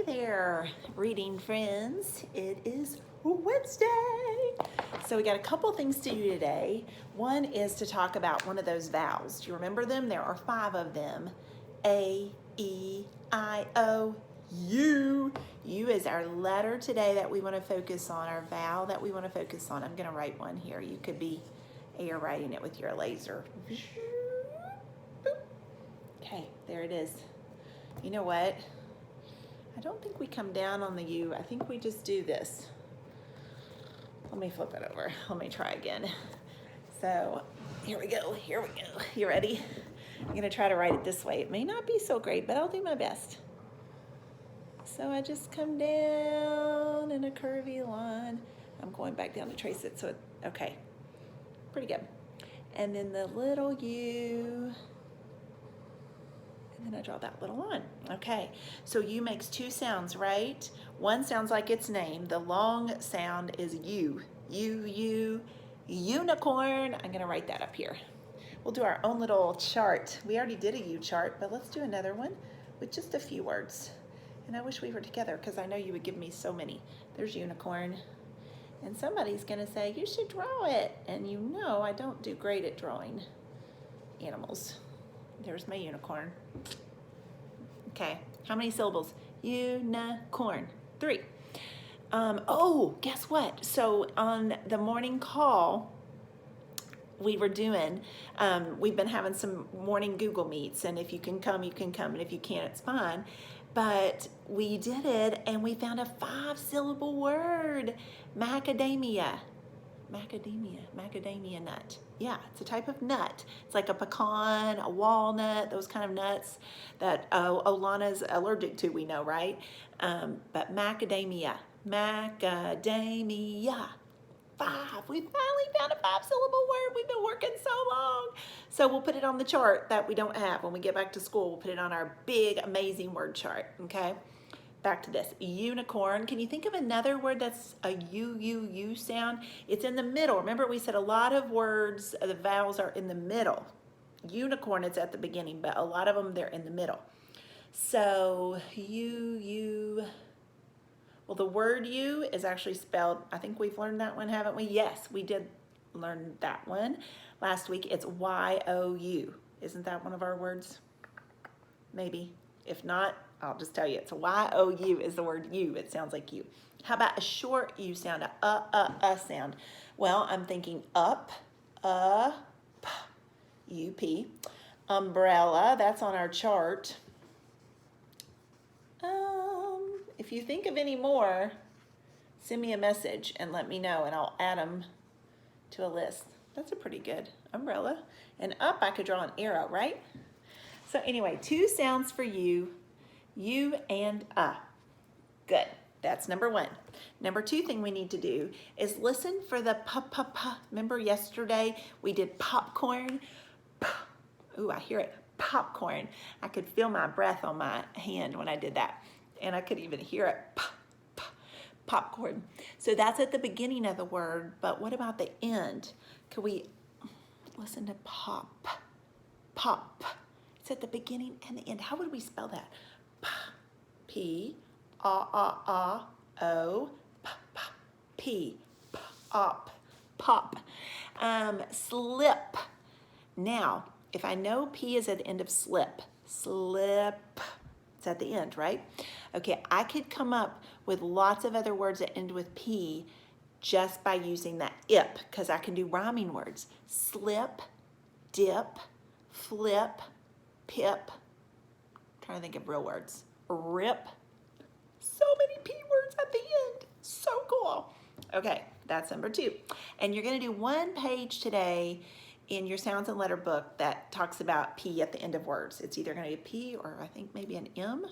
there, reading friends. It is Wednesday. So we got a couple things to do today. One is to talk about one of those vowels. Do you remember them? There are 5 of them. A, E, I, O, U. U is our letter today that we want to focus on, our vowel that we want to focus on. I'm going to write one here. You could be air writing it with your laser. Okay, there it is. You know what? I don't think we come down on the U. I think we just do this. Let me flip it over. Let me try again. So here we go. Here we go. You ready? I'm going to try to write it this way. It may not be so great, but I'll do my best. So I just come down in a curvy line. I'm going back down to trace it. So, okay. Pretty good. And then the little U. And then I draw that little line. Okay, so U makes 2 sounds, right? One sounds like its name. The long sound is U. U, unicorn. I'm gonna write that up here. We'll do our own little chart. We already did a U chart, but let's do another one with just a few words. And I wish we were together because I know you would give me so many. There's unicorn. And somebody's gonna say, you should draw it. And you know I don't do great at drawing animals. There's my unicorn. Okay, how many syllables? Unicorn, 3. Oh, guess what? So on the morning call, we were doing, we've been having some morning Google Meets, and if you can come, you can come, and if you can't, it's fine. But we did it, and we found a 5-syllable word, macadamia. Macadamia nut. Yeah, it's a type of nut. It's like a pecan, a walnut, those kind of nuts that Olana's allergic to, we know, right? But macadamia. 5. We finally found a 5-syllable word. We've been working so long. So we'll put it on the chart that we don't have. When we get back to school, we'll put it on our big, amazing word chart, okay? Back to this, unicorn. Can you think of another word that's a U sound? It's in the middle. Remember we said a lot of words, the vowels are in the middle. Unicorn is at the beginning, but a lot of them, they're in the middle. So well, the word U is actually spelled, I think we've learned that one, haven't we? Yes, we did learn that one last week. It's Y-O-U. Isn't that one of our words? Maybe. If not, I'll just tell you, it's Y-O-U is the word U. It sounds like you. How about a short U sound, a sound? Well, I'm thinking up, p, U-P. Umbrella, that's on our chart. If you think of any more, send me a message and let me know, and I'll add them to a list. That's a pretty good umbrella. And up, I could draw an arrow, right? So anyway, 2 sounds for you and Good. That's number 1. Number 2 thing we need to do is listen for the pa. Remember yesterday we did popcorn? Ooh, I hear it. Popcorn. I could feel my breath on my hand when I did that. And I could even hear it. Popcorn. So that's at the beginning of the word, but what about the end? Could we listen to pop? Pop. It's at the beginning and the end. How would we spell that? P, O, P, pop, pop. Slip. Now, if I know P is at the end of slip, it's at the end, right? Okay, I could come up with lots of other words that end with P just by using that ip, because I can do rhyming words. Slip, dip, flip, pip. I'm trying to think of real words. Rip. So many P words at the end. So cool. Okay, that's number 2. And you're going to do 1 page today in your sounds and letter book that talks about P at the end of words. It's either going to be a P or I think maybe an M.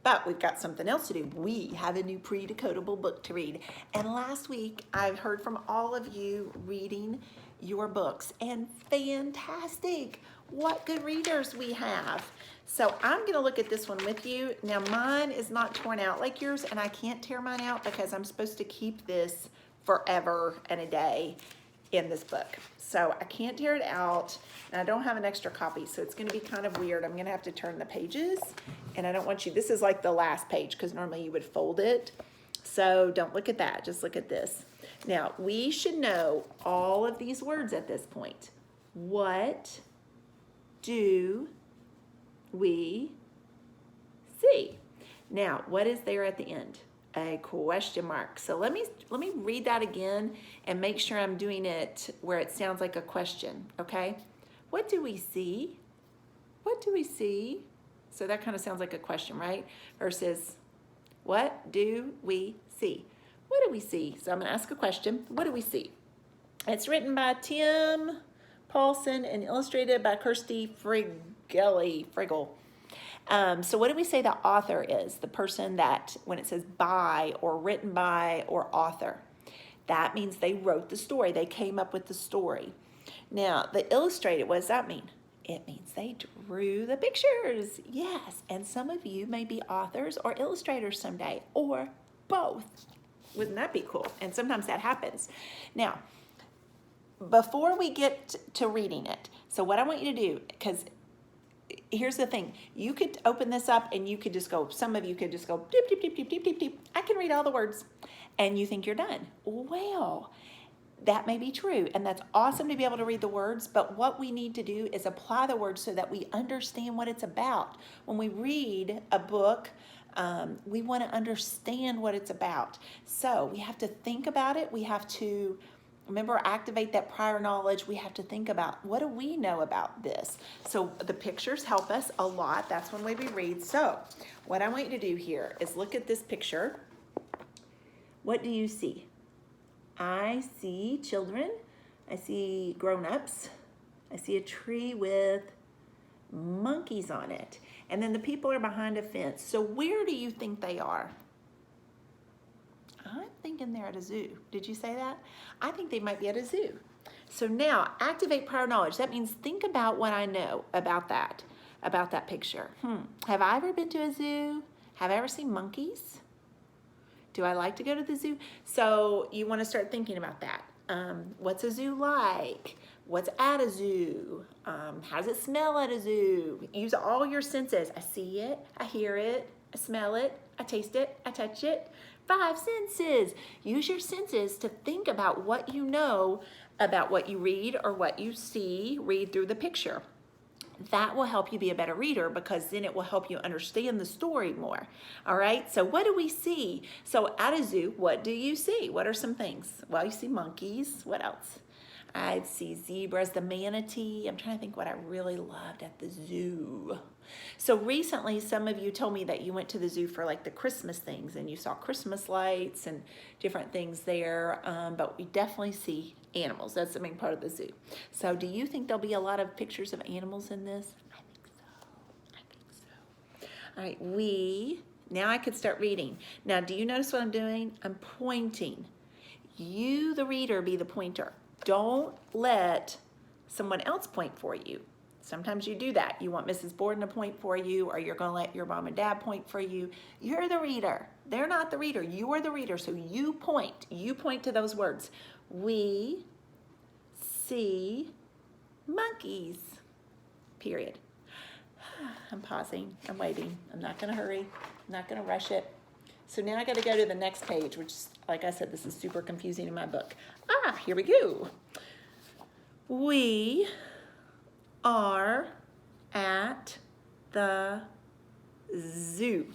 But we've got something else to do. We have a new pre-decodable book to read. And last week, I've heard from all of you reading your books. And fantastic! What good readers we have. So I'm going to look at this one with you. Now, mine is not torn out like yours, and I can't tear mine out because I'm supposed to keep this forever and a day in this book. So I can't tear it out, and I don't have an extra copy, so it's going to be kind of weird. I'm going to have to turn the pages, and I don't want you, this is like the last page, because normally you would fold it. So don't look at that, just look at this. Now, we should know all of these words at this point. What do we see? Now, what is there at the end? A question mark. So let me read that again and make sure I'm doing it where it sounds like a question, okay? What do we see? What do we see? So that kind of sounds like a question, right? Versus what do we see? What do we see? So I'm going to ask a question. What do we see? It's written by Tim Paulson and illustrated by Kirsty Friggle. So what do we say the author is? The person that, when it says by or written by or author, that means they wrote the story. They came up with the story. Now, the illustrated, what does that mean? It means they drew the pictures. Yes, and some of you may be authors or illustrators someday, or both. Wouldn't that be cool? And sometimes that happens. Now, before we get to reading it, so what I want you to do, because here's the thing, you could open this up and you could just go, some of you could just go, deep, deep, deep, deep, deep, deep, deep. I can read all the words, and you think you're done. Well, that may be true, and that's awesome to be able to read the words, but what we need to do is apply the words so that we understand what it's about. When we read a book, we want to understand what it's about. So we have to think about it. We have to remember, activate that prior knowledge. We have to think about, what do we know about this? So the pictures help us a lot. That's one way we read. So what I want you to do here is look at this picture. What do you see? I see children. I see grown-ups. I see a tree with monkeys on it. And then the people are behind a fence. So where do you think they are? I'm thinking they're at a zoo. Did you say that? I think they might be at a zoo. So now, activate prior knowledge. That means think about what I know about that picture. Have I ever been to a zoo? Have I ever seen monkeys? Do I like to go to the zoo? So you want to start thinking about that. What's a zoo like? What's at a zoo? How does it smell at a zoo? Use all your senses. I see it, I hear it, I smell it, I taste it, I touch it. 5 senses. Use your senses to think about what you know about what you read or what you see. Read through the picture. That will help you be a better reader, because then it will help you understand the story more. All right, so what do we see? So at a zoo, what do you see? What are some things? Well, you see monkeys. What else? I'd see zebras, the manatee. I'm trying to think what I really loved at the zoo. So recently, some of you told me that you went to the zoo for like the Christmas things, and you saw Christmas lights and different things there, but we definitely see animals. That's the main part of the zoo. So do you think there'll be a lot of pictures of animals in this? I think so. I think so. All right, now I could start reading. Now, do you notice what I'm doing? I'm pointing. You, the reader, be the pointer. Don't let someone else point for you. Sometimes you do that. You want Mrs. Borden to point for you, or you're going to let your mom and dad point for you. You're the reader. They're not the reader. You are the reader. So you point. You point to those words. We see monkeys. Period. I'm pausing. I'm waiting. I'm not going to hurry. I'm not going to rush it. So now I got to go to the next page, which, like I said, this is super confusing in my book. Here we go. We are at the zoo.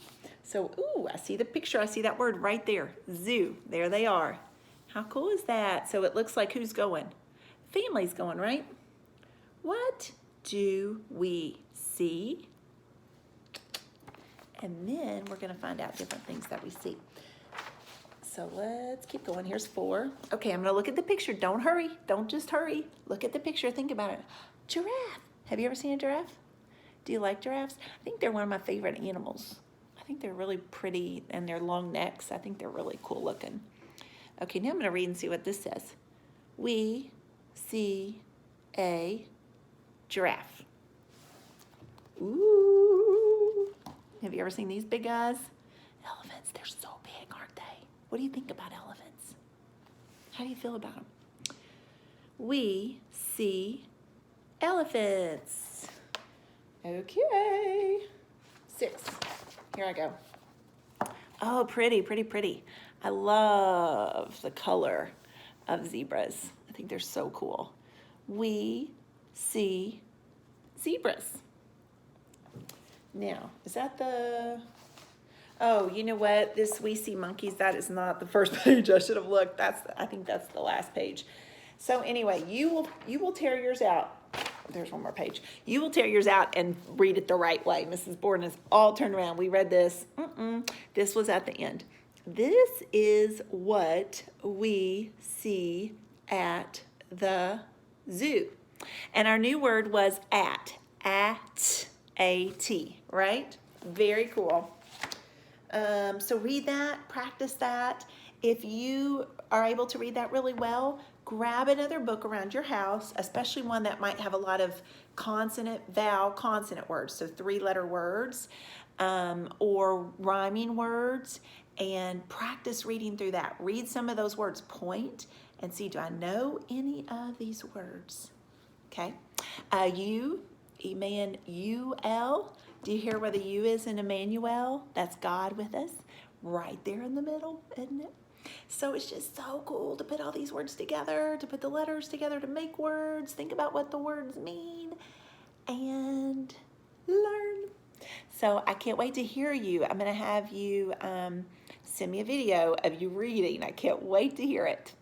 So, I see the picture. I see that word right there. Zoo. There they are. How cool is that? So it looks like who's going? Family's going, right? What do we see? And then we're going to find out different things that we see. So let's keep going. Here's 4. Okay, I'm going to look at the picture. Don't hurry. Don't just hurry. Look at the picture. Think about it. Giraffe. Have you ever seen a giraffe? Do you like giraffes? I think they're one of my favorite animals. I think they're really pretty, and their long necks. I think they're really cool looking. Okay, now I'm going to read and see what this says. We see a giraffe. Ooh. Have you ever seen these big guys? Elephants, they're so big, aren't they? What do you think about elephants? How do you feel about them? we see elephants. Okay. 6. Here I go. Oh, pretty, pretty, pretty. I love the color of zebras. I think they're so cool. We see zebras. Now, is that the... Oh, you know what? This We See Monkeys, that is not the first page. I should have looked. I think that's the last page. So anyway, you will tear yours out. There's one more page. You will tear yours out and read it the right way. Mrs. Borden is all turned around. We read this. This was at the end. This is what we see at the zoo. And our new word was at, A-T, right? Very cool. So read that, practice that. If you are able to read that really well, grab another book around your house, especially one that might have a lot of consonant, vowel, consonant words, so 3-letter words, or rhyming words, and practice reading through that. Read some of those words, point, and see, do I know any of these words? Okay. U, Emmanuel. Do you hear where the U is in Emmanuel? That's God with us, right there in the middle, isn't it? So it's just so cool to put all these words together, to put the letters together to make words, think about what the words mean, and learn. So I can't wait to hear you. I'm going to have you send me a video of you reading. I can't wait to hear it.